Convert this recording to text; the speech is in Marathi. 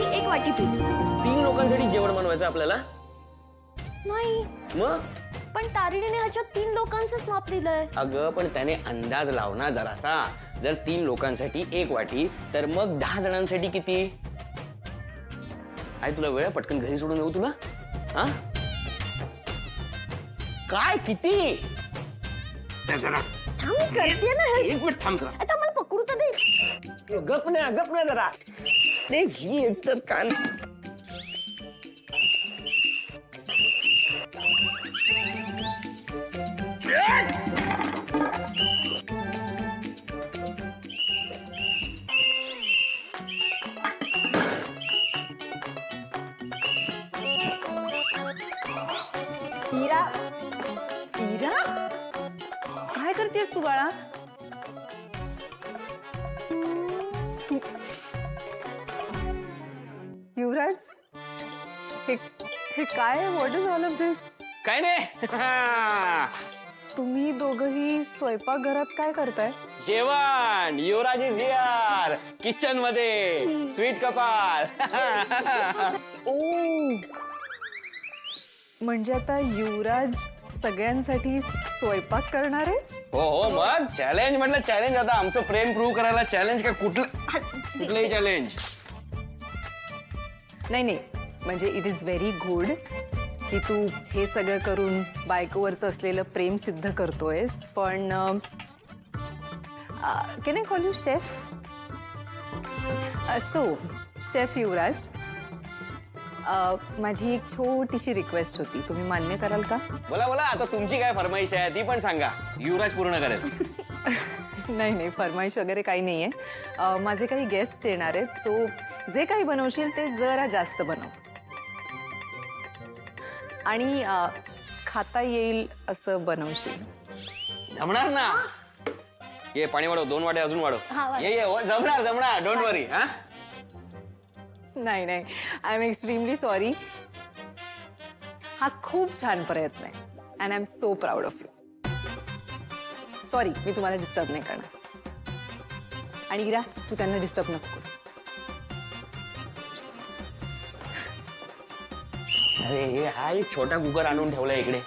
लोकांसाठी एक वाटी पीठ. 3 लोकांसाठी जेवण बनवायचं आपल्याला? नाही, मग पण तारिणीने ह्याच्यात 3 लोकांचंच माप दिलंय. अगं पण त्याने अंदाज लावना जरासा. जर 3 लोकांसाठी 1 वाटी तर मग 10 जणांसाठी किती? तुला वेळ पटकन घरी सोडून येऊ तुला? हा काय किती? थांब, करते ना हे. 1 मिनिट थांब जरा. आता मला पकडू तर दे. गप ना जरा. ही एक तर कान. हीरा, हीरा, काय करतेस तू बाळा? युवराज, हे काय? व्हॉट इज ऑल ऑफ दिस? काय नाही. तुम्ही दोघंही स्वयंपाकघरात काय करताय? जेवण. युवराज इज हिअर किचन मध्ये. स्वीट कपाल. ओ, म्हणजे आता युवराज सगळ्यांसाठी स्वयंपाक करणार आहे? हो हो, मग चॅलेंज म्हटलं चॅलेंज. आता आमचं प्रेम प्रूव्ह करायला चॅलेंज का कुठलंही चॅलेंज नाही, म्हणजे इट इज व्हेरी गुड की तू हे सगळं करून बायकोवरचं असलेलं प्रेम सिद्ध करतोयस. पण can I call you chef? So chef Yuvraj, माझी एक छोटीशी रिक्वेस्ट होती, तुम्ही मान्य कराल का? बोला बोला, आता तुमची काय फरमाईश आहे ती पण सांगा. युवराज पूर्ण करेल. नाही, फरमाईश वगैरे काही नाही आहे. माझे काही गेस्ट येणार आहेत, सो जे काही बनवशील ते जरा जास्त बनव आणि खाता येईल असं बनवशील. जमणार ना. ये पाणी वाढव, 2 वाटे अजून वाढव. ये जमणार. डोंट वरी. हा नाही, आय एम एक्स्ट्रीमली सॉरी. हा खूप छान प्रयत्न आहे and I am so proud of you. Sorry, मी तुम्हाला डिस्टर्ब नाही करणार. आणि इरा, तू त्यांना डिस्टर्ब नको करूस. अरे हा एक छोटा कुकर आणून ठेवला इकडे.